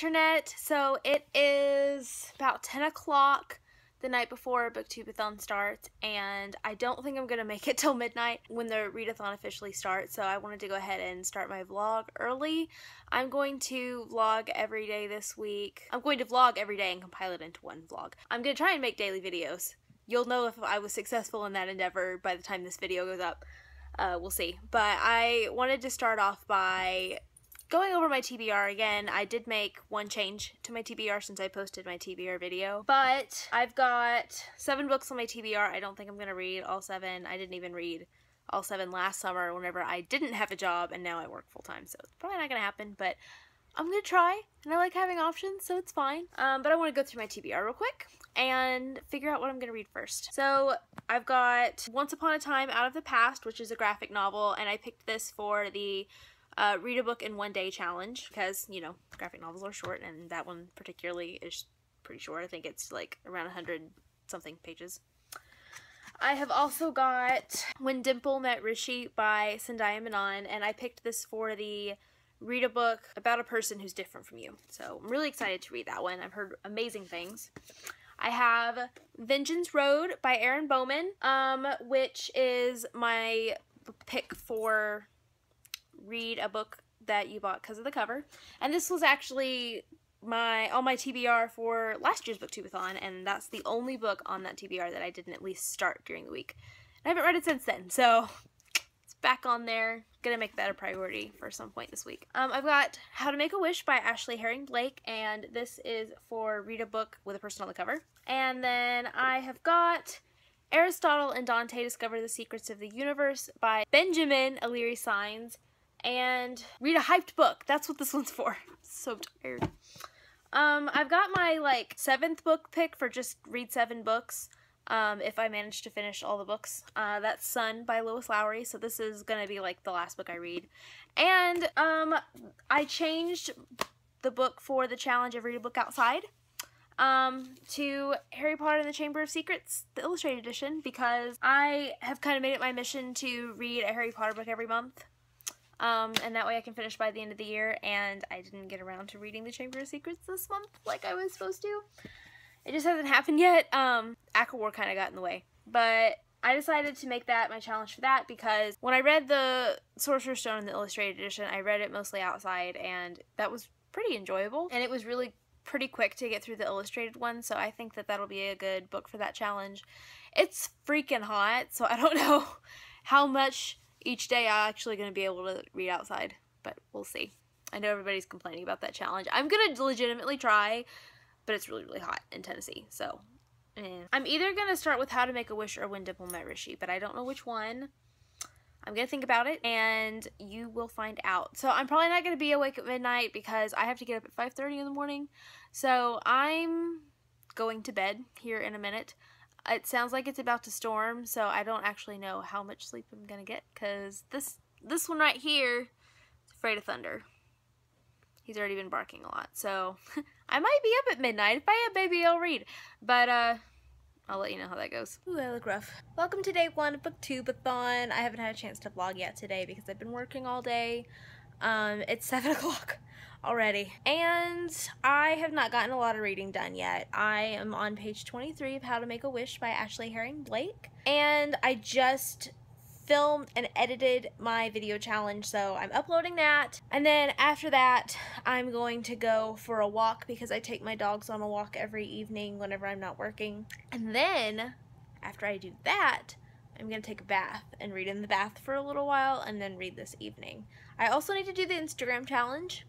internet. So it is about 10 o'clock the night before BookTube-A-Thon starts, and I don't think I'm gonna make it till midnight when the readathon officially starts, so I wanted to go ahead and start my vlog early. I'm going to vlog every day this week. I'm going to vlog every day and compile it into one vlog. I'm gonna try and make daily videos. You'll know if I was successful in that endeavor by the time this video goes up. We'll see. But I wanted to start off by going over my TBR again. I did make one change to my TBR since I posted my TBR video, but I've got 7 books on my TBR. I don't think I'm gonna read all 7. I didn't even read all 7 last summer whenever I didn't have a job, and now I work full-time, so it's probably not gonna happen, but I'm gonna try, and I like having options, so it's fine. But I want to go through my TBR real quick and figure out what I'm gonna read first. So I've got Once Upon a Time Out of the Past, which is a graphic novel, and I picked this for the read a book in one day challenge because, you know, graphic novels are short, and that one particularly is pretty short. I think it's like around 100 something pages. I have also got When Dimple Met Rishi by Zendaya Menon, and I picked this for the read a book about a person who's different from you. So I'm really excited to read that one. I've heard amazing things. I have Vengeance Road by Erin Bowman, which is my pick for read a book that you bought because of the cover. And this was actually on my TBR for last year's BookTube-A-Thon, and that's the only book on that TBR that I didn't at least start during the week. I haven't read it since then, so it's back on there. Gonna make that a priority for some point this week. I've got How to Make a Wish by Ashley Herring Blake, and this is for read a book with a person on the cover. And then I have got Aristotle and Dante Discover the Secrets of the Universe by Benjamin O'Leary Signs, and read a hyped book. That's what this one's for. So tired. I've got my like 7th book pick for just read 7 books. If I manage to finish all the books. That's Sun by Lois Lowry, so this is gonna be like the last book I read. And I changed the book for the challenge of Read a Book Outside to Harry Potter and the Chamber of Secrets, the illustrated edition, because I have kind of made it my mission to read a Harry Potter book every month. And that way I can finish by the end of the year, and I didn't get around to reading the Chamber of Secrets this month like I was supposed to. It just hasn't happened yet. Aqua War kind of got in the way. But I decided to make that my challenge for that because when I read the Sorcerer's Stone in the illustrated edition, I read it mostly outside, and that was pretty enjoyable. And it was really pretty quick to get through the illustrated one, so I think that that'll be a good book for that challenge. It's freaking hot, so I don't know how much each day I'm actually going to be able to read outside, but we'll see. I know everybody's complaining about that challenge. I'm going to legitimately try, but it's really, really hot in Tennessee, so I'm either going to start with How to Make a Wish or When Dimple Met Rishi, but I don't know which one. I'm going to think about it, and you will find out. So I'm probably not going to be awake at midnight because I have to get up at 5:30 in the morning, so I'm going to bed here in a minute. It sounds like it's about to storm, so I don't actually know how much sleep I'm gonna get, because this one right here is afraid of thunder. He's already been barking a lot, so I might be up at midnight. If I am, maybe I'll read. But, I'll let you know how that goes. Ooh, I look rough. Welcome to day 1 of BookTube-A-Thon. I haven't had a chance to vlog yet today because I've been working all day. It's 7 o'clock already, and I have not gotten a lot of reading done yet. I am on page 23 of How to Make a Wish by Ashley Herring Blake, and I just filmed and edited my video challenge, so I'm uploading that. And then after that, I'm going to go for a walk because I take my dogs on a walk every evening whenever I'm not working. And then after I do that, I'm gonna take a bath and read in the bath for a little while, and then read this evening. I also need to do the Instagram challenge,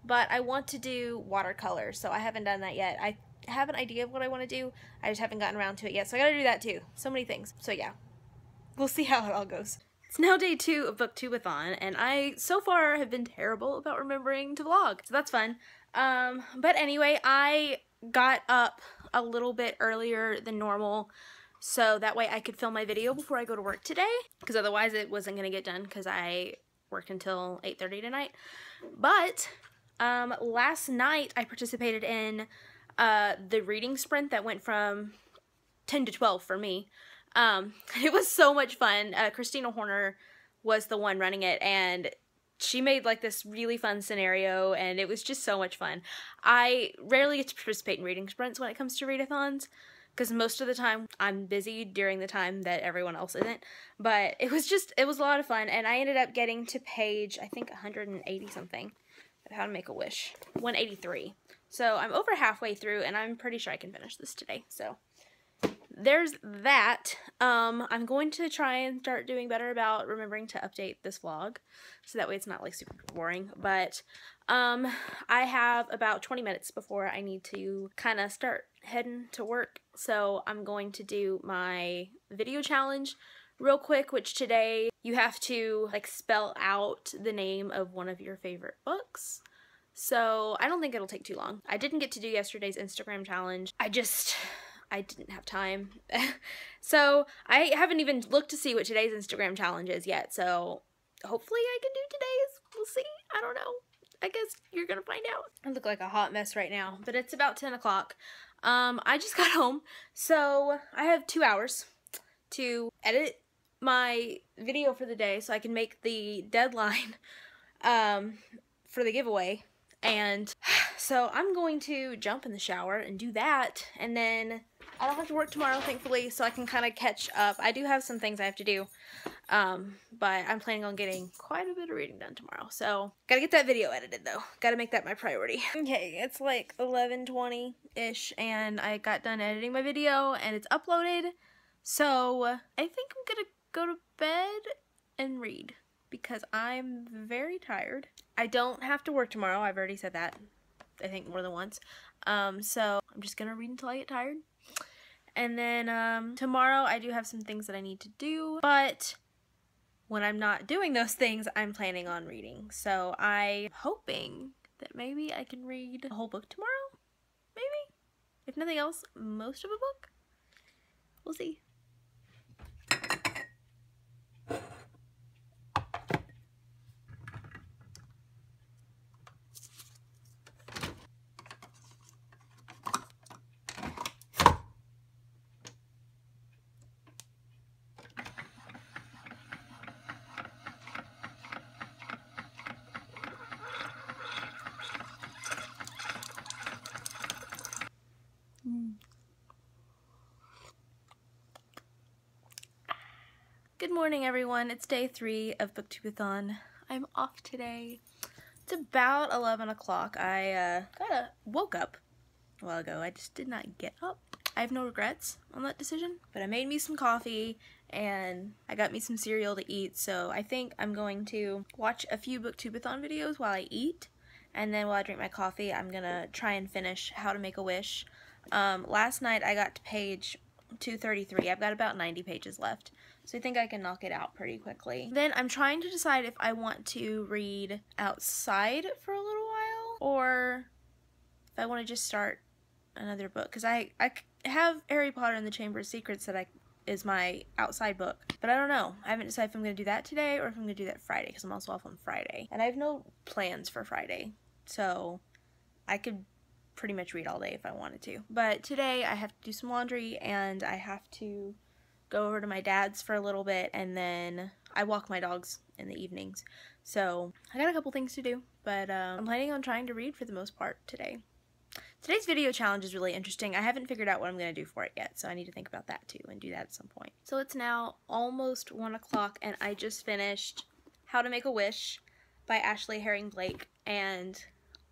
but I want to do watercolor, so I haven't done that yet. I have an idea of what I want to do, I just haven't gotten around to it yet, so I gotta do that too. So many things. So yeah, we'll see how it all goes. It's now day 2 of BookTube-A-Thon, and I, so far, have been terrible about remembering to vlog, so that's fun. But anyway, I got up a little bit earlier than normal, so that way I could film my video before I go to work today, because otherwise it wasn't going to get done because I work until 8:30 tonight. But last night I participated in the reading sprint that went from 10 to 12 for me. It was so much fun. Christina Horner was the one running it, and she made like this really fun scenario, and it was just so much fun. I rarely get to participate in reading sprints when it comes to readathons, because most of the time I'm busy during the time that everyone else isn't. But it was a lot of fun, and I ended up getting to page, I think, 180 something of How to Make a Wish. 183. So I'm over halfway through, and I'm pretty sure I can finish this today. So there's that. I'm going to try and start doing better about remembering to update this vlog, so that way it's not like super boring. But I have about 20 minutes before I need to kind of start heading to work, so I'm going to do my video challenge real quick, which today you have to like spell out the name of one of your favorite books. So I don't think it'll take too long. I didn't get to do yesterday's Instagram challenge. I didn't have time. So I haven't even looked to see what today's Instagram challenge is yet. So hopefully I can do today's. We'll see. I don't know. I guess you're gonna find out. I look like a hot mess right now, but it's about 10 o'clock. I just got home, so I have 2 hours to edit my video for the day so I can make the deadline for the giveaway. And so I'm going to jump in the shower and do that, and then I don't have to work tomorrow, thankfully, so I can kind of catch up. I do have some things I have to do, but I'm planning on getting quite a bit of reading done tomorrow. So gotta get that video edited though. Gotta make that my priority. Okay, it's like 11:20-ish, and I got done editing my video, and it's uploaded. So I think I'm gonna go to bed and read, because I'm very tired. I don't have to work tomorrow. I've already said that, I think, more than once. So I'm just gonna read until I get tired. And then tomorrow I do have some things that I need to do, but when I'm not doing those things, I'm planning on reading. So I'm hoping that maybe I can read a whole book tomorrow, maybe? If nothing else, most of a book? We'll see. Good morning, everyone. It's day 3 of BookTube-A-Thon. I'm off today. It's about 11 o'clock. I woke up a while ago. I just did not get up. I have no regrets on that decision, but I made me some coffee and I got me some cereal to eat, so I think I'm going to watch a few BookTube-A-Thon videos while I eat, and then while I drink my coffee, I'm gonna try and finish How to Make a Wish. Last night I got to page 233. I've got about 90 pages left, so I think I can knock it out pretty quickly. Then I'm trying to decide if I want to read outside for a little while, or if I want to just start another book, because I have Harry Potter and the Chamber of Secrets that is my outside book, but I don't know. I haven't decided if I'm going to do that today or if I'm going to do that Friday, because I'm also off on Friday, and I have no plans for Friday, so I could pretty much read all day if I wanted to. But today I have to do some laundry, and I have to go over to my dad's for a little bit, and then I walk my dogs in the evenings. So I got a couple things to do, but I'm planning on trying to read for the most part today. Today's video challenge is really interesting. I haven't figured out what I'm going to do for it yet, so I need to think about that too and do that at some point. So it's now almost 1 o'clock, and I just finished How to Make a Wish by Ashley Herring Blake, and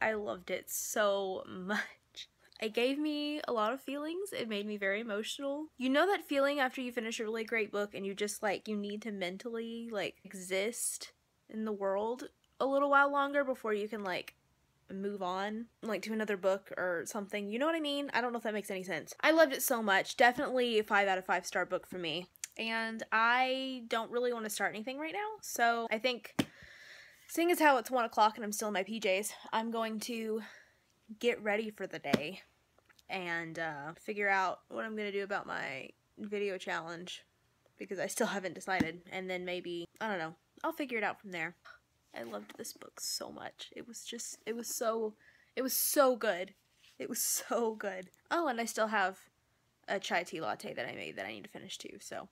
I loved it so much. It gave me a lot of feelings. It made me very emotional. You know that feeling after you finish a really great book and you just you need to mentally exist in the world a little while longer before you can move on to another book or something. You know what I mean? I don't know if that makes any sense. I loved it so much. Definitely a 5 out of 5 star book for me. And I don't really want to start anything right now, so I think, seeing as how it's 1 o'clock and I'm still in my PJs, I'm going to get ready for the day and figure out what I'm going to do about my video challenge, because I still haven't decided, and then maybe, I don't know, I'll figure it out from there. I loved this book so much. It was so good. It was so good. Oh, and I still have a chai tea latte that I made that I need to finish too, so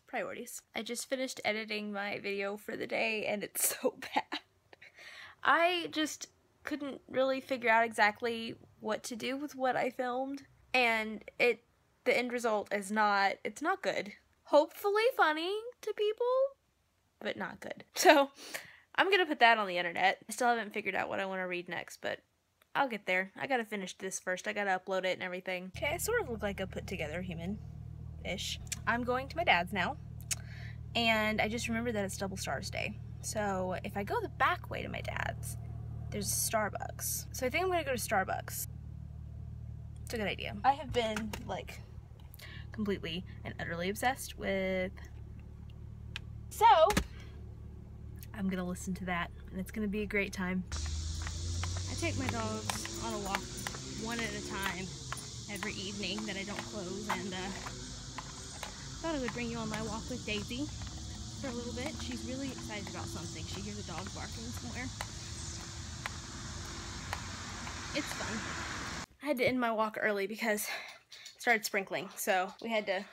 priorities. I just finished editing my video for the day, and it's so bad. I just couldn't really figure out exactly what to do with what I filmed, and the end result is it's not good. Hopefully funny to people, but not good. So I'm gonna put that on the internet. I still haven't figured out what I want to read next, but I'll get there. I gotta finish this first. I gotta upload it and everything. Okay, I sort of look like a put-together human-ish. I'm going to my dad's now, and I just remembered that it's Double Stars Day. So if I go the back way to my dad's, there's a Starbucks. So I think I'm gonna go to Starbucks. It's a good idea. I have been, like, completely and utterly obsessed with... So, I'm gonna listen to that, and it's gonna be a great time. I take my dogs on a walk one at a time every evening that I don't close, and thought I would bring you on my walk with Daisy for a little bit. She's really excited about something. She hears a dog barking somewhere. It's fun. I had to end my walk early because it started sprinkling, so we had to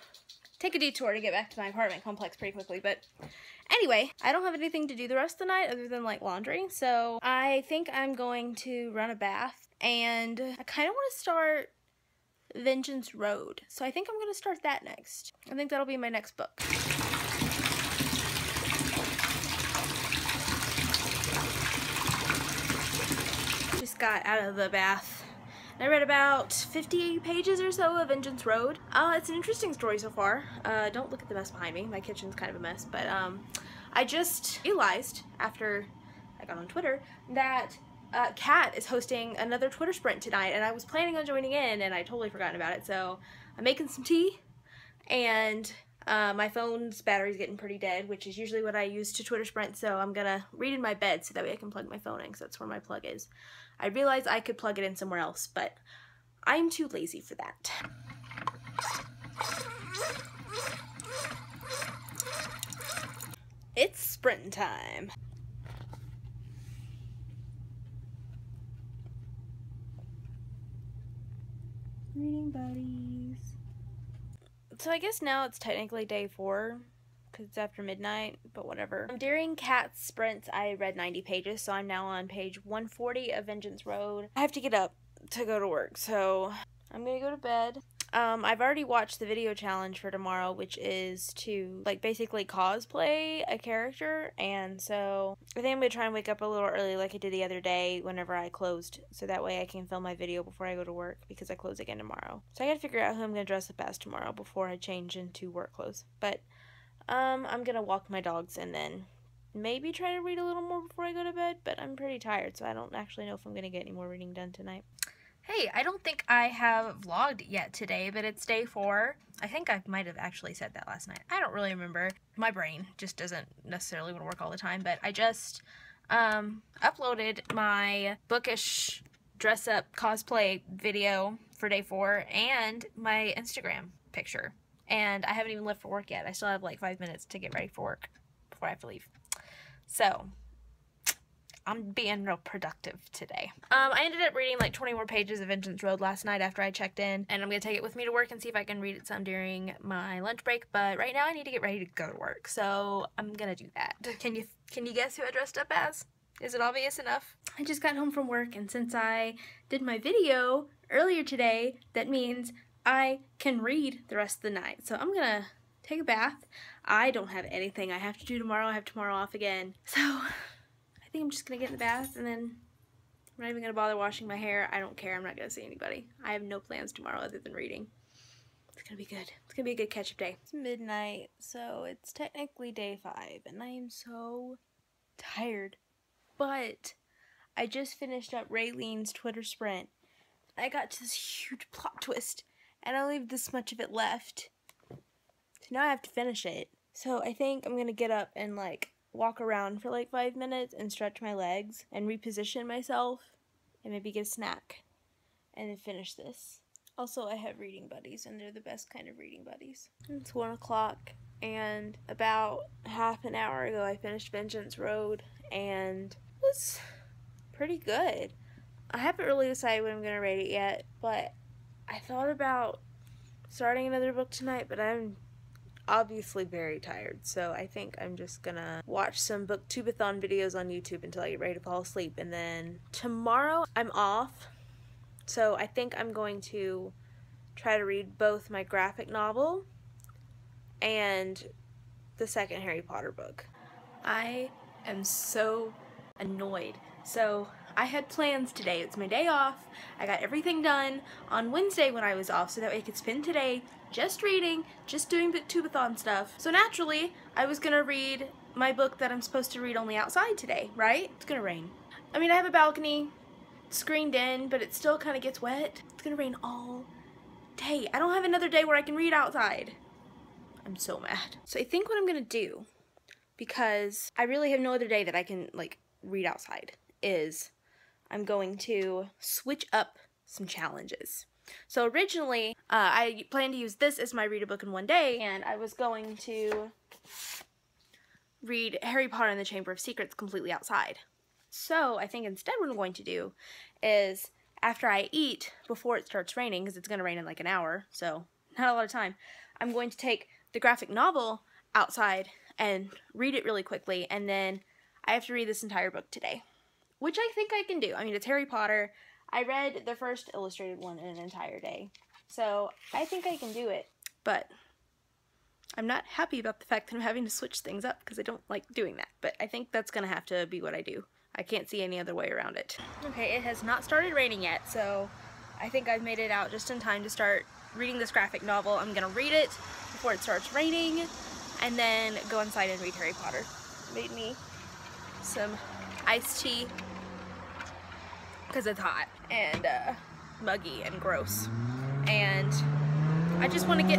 take a detour to get back to my apartment complex pretty quickly. But anyway, I don't have anything to do the rest of the night other than like laundry, so I think I'm going to run a bath, and I kind of want to start Vengeance Road, so I think I'm going to start that next. I think that'll be my next book. Just got out of the bath. I read about 50 pages or so of Vengeance Road. It's an interesting story so far. Don't look at the mess behind me. My kitchen's kind of a mess, but I just realized after I got on Twitter that Kat is hosting another Twitter sprint tonight, and I was planning on joining in, and I totally forgotten about it. So I'm making some tea, and my phone's battery's getting pretty dead, which is usually what I use to Twitter sprint. So I'm gonna read in my bed so that way I can plug my phone in, because that's where my plug is. I realized I could plug it in somewhere else, but I'm too lazy for that. It's sprint time. Reading buddies. So I guess now it's technically day 4, because it's after midnight, but whatever. During Kat's sprints, I read 90 pages, so I'm now on page 140 of Vengeance Road. I have to get up to go to work, so I'm gonna go to bed. I've already watched the video challenge for tomorrow, which is to, like, basically cosplay a character, and so I think I'm gonna try and wake up a little early like I did the other day whenever I closed, so that way I can film my video before I go to work, because I close again tomorrow. So I gotta figure out who I'm gonna dress up as tomorrow before I change into work clothes, but I'm gonna walk my dogs and then maybe try to read a little more before I go to bed, but I'm pretty tired, so I don't actually know if I'm gonna get any more reading done tonight. Hey, I don't think I have vlogged yet today, but it's day 4. I think I might have actually said that last night. I don't really remember. My brain just doesn't necessarily want to work all the time, but I just uploaded my bookish dress-up cosplay video for day 4 and my Instagram picture. And I haven't even left for work yet. I still have like 5 minutes to get ready for work before I have to leave. So I'm being real productive today. I ended up reading like 20 more pages of Vengeance Road last night after I checked in, and I'm gonna take it with me to work and see if I can read it some during my lunch break, but right now I need to get ready to go to work, so I'm gonna do that. Can you guess who I dressed up as? Is it obvious enough? I just got home from work, and since I did my video earlier today, that means I can read the rest of the night. So I'm gonna take a bath. I don't have anything I have to do tomorrow. I have tomorrow off again, so I think I'm just gonna get in the bath, and then I'm not even gonna bother washing my hair. I don't care. I'm not gonna see anybody. I have no plans tomorrow other than reading. It's gonna be good. It's gonna be a good catch-up day. It's midnight, so it's technically day 5, and I am so tired. But I just finished up Raylene's Twitter sprint. I got to this huge plot twist, and I only have this much of it left. So now I have to finish it. So I think I'm gonna get up and like walk around for like 5 minutes and stretch my legs and reposition myself and maybe get a snack and then finish this. Also, I have reading buddies, and they're the best kind of reading buddies. It's 1 o'clock, and about half an hour ago I finished Vengeance Road, and it was pretty good. I haven't really decided when I'm going to rate it yet, but I thought about starting another book tonight, but I'm obviously very tired, so I think I'm just gonna watch some BookTube-A-Thon videos on YouTube until I get ready to fall asleep. And then tomorrow I'm off, so I think I'm going to try to read both my graphic novel and the second Harry Potter book. I am so annoyed. So I had plans today. It's my day off. I got everything done on Wednesday when I was off so that way I could spend today just reading, just doing BookTube-A-Thon stuff. So naturally, I was gonna read my book that I'm supposed to read only outside today, right? It's gonna rain. I mean, I have a balcony screened in, but it still kind of gets wet. It's gonna rain all day. I don't have another day where I can read outside. I'm so mad. So I think what I'm gonna do, because I really have no other day that I can like read outside, is I'm going to switch up some challenges. So originally, I planned to use this as my read a book in one day, and I was going to read Harry Potter and the Chamber of Secrets completely outside. So I think instead what I'm going to do is, after I eat, before it starts raining, because it's going to rain in like an hour, so not a lot of time, I'm going to take the graphic novel outside and read it really quickly, and then I have to read this entire book today, which I think I can do. I mean, it's Harry Potter. I read the first illustrated one in an entire day, so I think I can do it, but I'm not happy about the fact that I'm having to switch things up because I don't like doing that, but I think that's going to have to be what I do. I can't see any other way around it. Okay, it has not started raining yet, so I think I've made it out just in time to start reading this graphic novel. I'm going to read it before it starts raining, and then go inside and read Harry Potter. Made me some iced tea because it's hot and muggy and gross, and I just want to get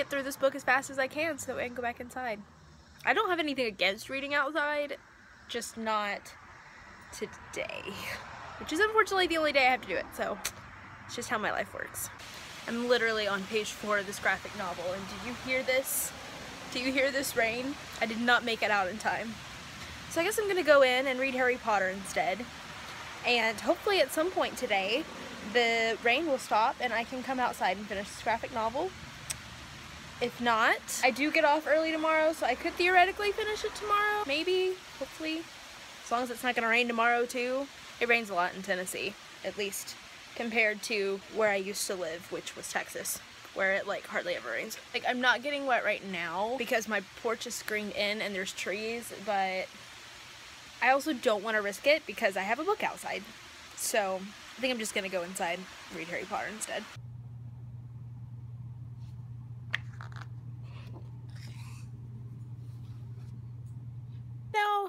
through this book as fast as I can so that I can go back inside. I don't have anything against reading outside, just not today, which is unfortunately the only day I have to do it, so it's just how my life works. I'm literally on page 4 of this graphic novel, and did you hear this? Do you hear this rain? I did not make it out in time. So I guess I'm gonna go in and read Harry Potter instead, and hopefully at some point today the rain will stop and I can come outside and finish this graphic novel. If not, I do get off early tomorrow, so I could theoretically finish it tomorrow. Maybe, hopefully, as long as it's not gonna rain tomorrow too. It rains a lot in Tennessee, at least compared to where I used to live, which was Texas, where it like hardly ever rains. Like, I'm not getting wet right now because my porch is screened in and there's trees, but I also don't want to risk it because I have a book outside. So I think I'm just gonna go inside and read Harry Potter instead. Now,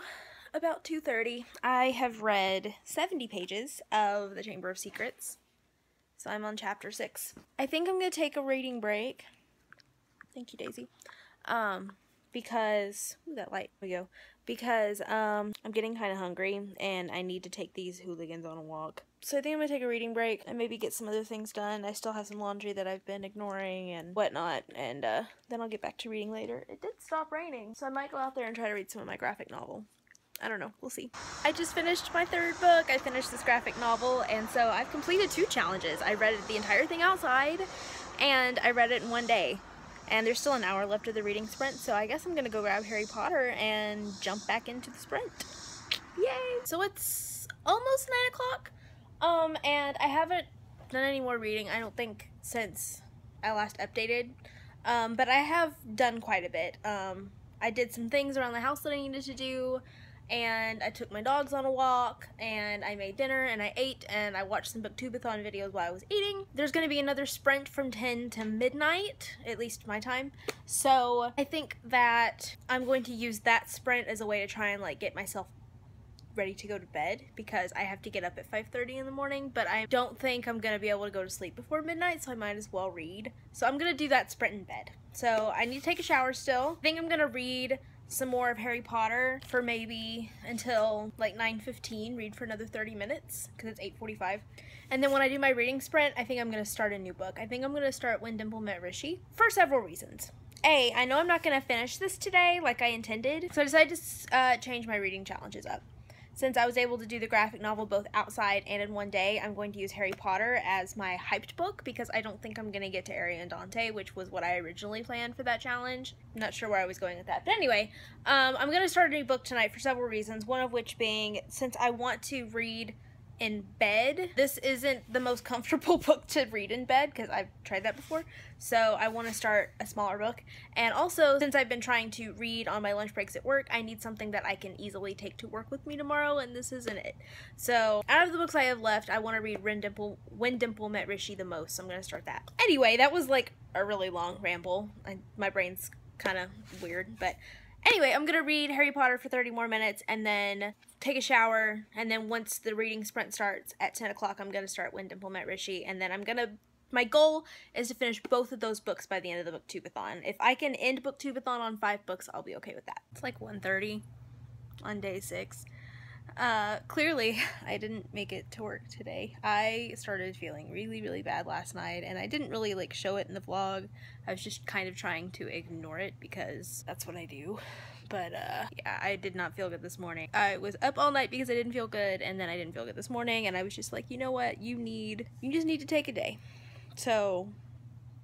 about 2:30, I have read 70 pages of The Chamber of Secrets. So I'm on chapter 6. I think I'm going to take a reading break. Thank you, Daisy. Because, ooh, that light, we go. Because, I'm getting kind of hungry and I need to take these hooligans on a walk. So I think I'm going to take a reading break and maybe get some other things done. I still have some laundry that I've been ignoring and whatnot, and then I'll get back to reading later. It did stop raining, so I might go out there and try to read some of my graphic novel. I don't know, we'll see. I just finished my 3rd book. I finished this graphic novel, and so I've completed 2 challenges. I read the entire thing outside, and I read it in one day. And there's still an hour left of the reading sprint, so I guess I'm gonna go grab Harry Potter and jump back into the sprint. Yay! So it's almost 9 o'clock, and I haven't done any more reading, I don't think, since I last updated, but I have done quite a bit. I did some things around the house that I needed to do, and I took my dogs on a walk, and I made dinner, and I ate, and I watched some BookTube-A-Thon videos while I was eating. There's going to be another sprint from 10 to midnight, at least my time, so I think that I'm going to use that sprint as a way to try and like get myself ready to go to bed, because I have to get up at 5:30 in the morning, but I don't think I'm going to be able to go to sleep before midnight, so I might as well read. So I'm going to do that sprint in bed. So I need to take a shower still. I think I'm going to read some more of Harry Potter for maybe until like 9:15, read for another 30 minutes because it's 8:45. And then when I do my reading sprint, I think I'm going to start a new book. I think I'm going to start When Dimple Met Rishi for several reasons. A, I know I'm not going to finish this today like I intended, so I decided to change my reading challenges up. since I was able to do the graphic novel both outside and in one day, I'm going to use Harry Potter as my hyped book because I don't think I'm going to get to Ariandante, which was what I originally planned for that challenge. I'm not sure where I was going with that. But anyway, I'm going to start a new book tonight for several reasons, one of which being since I want to read in bed. This isn't the most comfortable book to read in bed because I've tried that before, so I want to start a smaller book. And also, since I've been trying to read on my lunch breaks at work, I need something that I can easily take to work with me tomorrow, and this isn't it. So out of the books I have left, I want to read When Dimple Met Rishi the most, so I'm going to start that. Anyway, that was like a really long ramble. My brain's kind of weird, but anyway, I'm going to read Harry Potter for 30 more minutes and then take a shower, and then once the reading sprint starts at 10 o'clock, I'm going to start When Dimple Met Rishi, and then my goal is to finish both of those books by the end of the BookTube-A-Thon. If I can end BookTube-A-Thon on 5 books, I'll be okay with that. It's like 1:30 on day 6. Clearly, I didn't make it to work today. I started feeling really, really bad last night, and I didn't really, like, show it in the vlog. I was just kind of trying to ignore it because that's what I do. But, yeah, I did not feel good this morning. I was up all night because I didn't feel good, and then I didn't feel good this morning, and I was just like, you know what, you just need to take a day. So,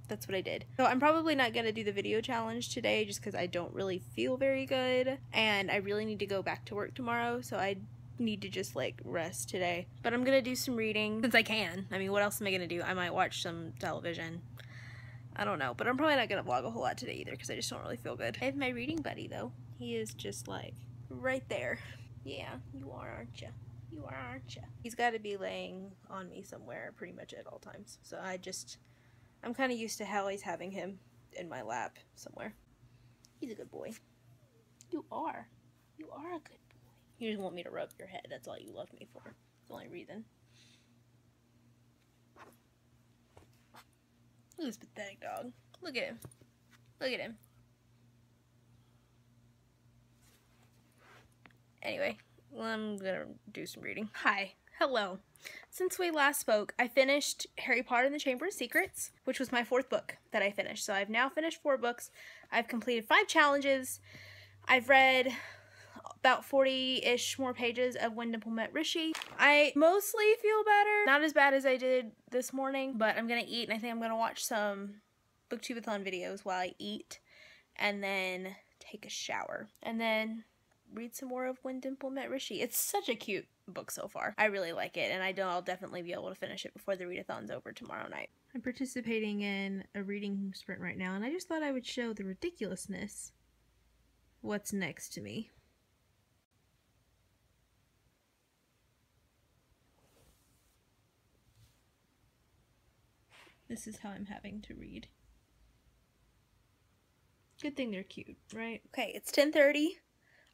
that's what I did. So I'm probably not gonna do the video challenge today just because I don't really feel very good, and I really need to go back to work tomorrow, so I need to just, like, rest today. But I'm gonna do some reading, since I can. I mean, what else am I gonna do? I might watch some television. I don't know, but I'm probably not gonna vlog a whole lot today either because I just don't really feel good. I have my reading buddy, though. He is just, like, right there. Yeah, you are, aren't you? You are, aren't you? He's got to be laying on me somewhere pretty much at all times. So I'm kind of used to always having him in my lap somewhere. He's a good boy. You are. You are a good boy. You just want me to rub your head. That's all you love me for. That's the only reason. Look at this pathetic dog. Look at him. Look at him. Anyway, I'm gonna do some reading. Hi. Hello. Since we last spoke, I finished Harry Potter and the Chamber of Secrets, which was my 4th book that I finished. So I've now finished 4 books. I've completed 5 challenges. I've read about 40-ish more pages of When Dimple Met Rishi. I mostly feel better. Not as bad as I did this morning, but I'm gonna eat, and I think I'm gonna watch some BookTube-A-Thon videos while I eat, and then take a shower, and then read some more of When Dimple Met Rishi. It's such a cute book so far. I really like it, and I know I'll definitely be able to finish it before the readathon's over tomorrow night. I'm participating in a reading sprint right now, and I just thought I would show the ridiculousness what's next to me. This is how I'm having to read. Good thing they're cute, right? Okay, it's 10:30.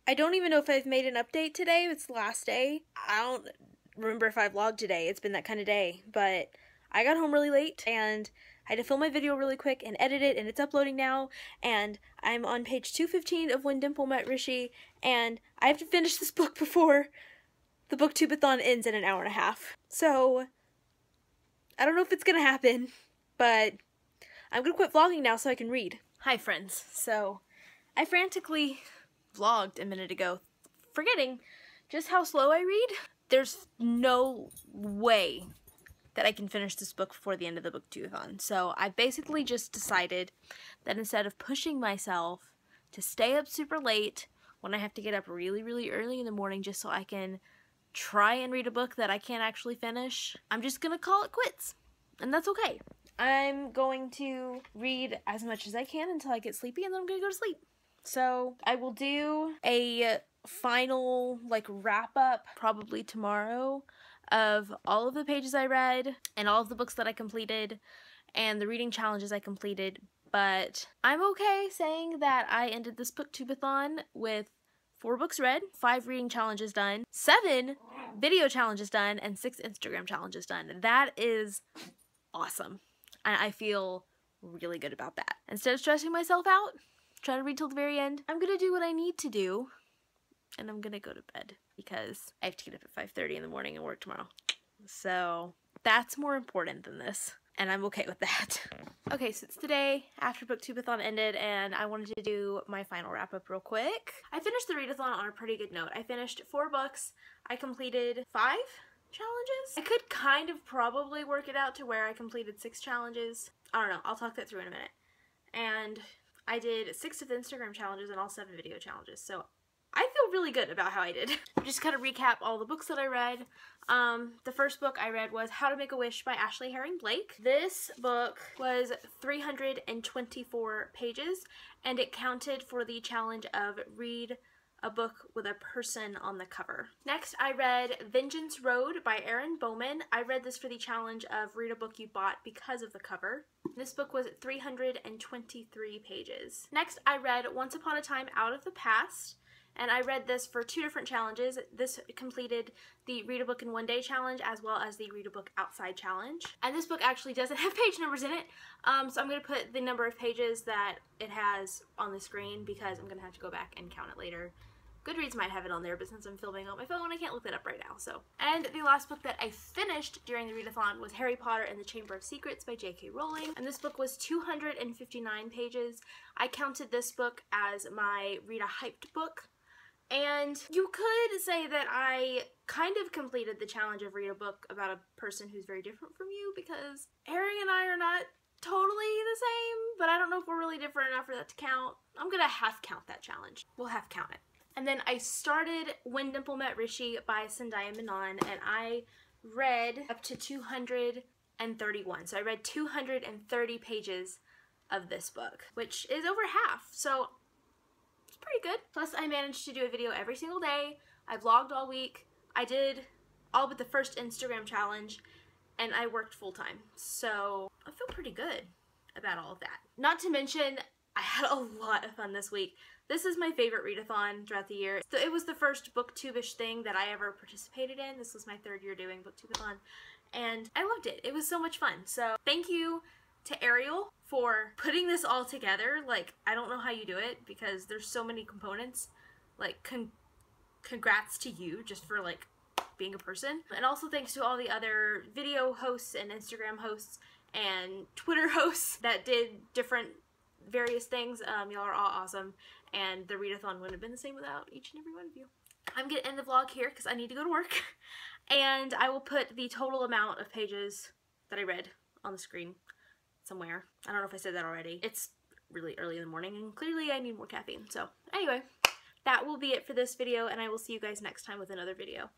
I don't even know if I've made an update today. It's the last day. I don't remember if I vlogged today. It's been that kind of day. But I got home really late, and I had to film my video really quick and edit it, and it's uploading now. And I'm on page 215 of When Dimple Met Rishi, and I have to finish this book before the BookTube-A-Thon ends in an hour and a half. So I don't know if it's gonna happen, but I'm gonna quit vlogging now so I can read. Hi friends. So I frantically vlogged a minute ago, forgetting just how slow I read. There's no way that I can finish this book before the end of the BookTube-A-Thon. So I basically just decided that instead of pushing myself to stay up super late when I have to get up really, really early in the morning just so I can try and read a book that I can't actually finish, I'm just gonna call it quits. And that's okay. I'm going to read as much as I can until I get sleepy, and then I'm gonna go to sleep. So I will do a final, like, wrap up probably tomorrow of all of the pages I read and all of the books that I completed and the reading challenges I completed. But I'm okay saying that I ended this BookTube-A-Thon with 4 books read, 5 reading challenges done, 7 video challenges done, and 6 Instagram challenges done. That is awesome. And I feel really good about that. Instead of stressing myself out, trying to read till the very end, I'm gonna do what I need to do, and I'm gonna go to bed because I have to get up at 5:30 in the morning and work tomorrow. So that's more important than this. and I'm okay with that. Okay, so it's the day after BookTube-A-Thon ended, and I wanted to do my final wrap-up real quick. I finished the readathon on a pretty good note. I finished 4 books. I completed 5 challenges. I could kind of probably work it out to where I completed 6 challenges. I don't know. I'll talk that through in a minute. And I did 6 of the Instagram challenges and all 7 video challenges, so I feel really good about how I did. Just kind of recap all the books that I read. The first book I read was How to Make a Wish by Ashley Herring Blake. This book was 324 pages, and it counted for the challenge of read a book with a person on the cover. Next, I read Vengeance Road by Erin Bowman. I read this for the challenge of read a book you bought because of the cover. This book was 323 pages. Next, I read Once Upon a Time Out of the Past, and I read this for 2 different challenges. This completed the Read a Book in One Day challenge as well as the Read a Book Outside challenge. And this book actually doesn't have page numbers in it, so I'm going to put the number of pages that it has on the screen because I'm going to have to go back and count it later. Goodreads might have it on there, but since I'm filming on my phone, I can't look that up right now, so. And the last book that I finished during the readathon was Harry Potter and the Chamber of Secrets by J.K. Rowling, and this book was 259 pages. I counted this book as my read a hyped book, and you could say that I kind of completed the challenge of read a book about a person who's very different from you, because Harry and I are not totally the same, but I don't know if we're really different enough for that to count. I'm gonna half count that challenge. We'll half count it. And then I started When Dimple Met Rishi by Zendaya Menon, and I read up to 231. So I read 230 pages of this book, which is over half, so it's pretty good. Plus I managed to do a video every single day. I vlogged all week. I did all but the first Instagram challenge, and I worked full-time. So I feel pretty good about all of that. Not to mention, I had a lot of fun this week. This is my favorite readathon throughout the year. So it was the first booktube-ish thing that I ever participated in. This was my 3rd year doing booktube-a-thon, and I loved it. It was so much fun. So thank you to Ariel for putting this all together. Like, I don't know how you do it because there's so many components. Like, congrats to you just for like being a person. And also thanks to all the other video hosts and Instagram hosts and Twitter hosts that did different various things. Y'all are all awesome, and the readathon wouldn't have been the same without each and every one of you. I'm gonna end the vlog here because I need to go to work, and I will put the total amount of pages that I read on the screen somewhere. I don't know if I said that already. It's really early in the morning, and clearly I need more caffeine. So anyway, that will be it for this video, and I will see you guys next time with another video.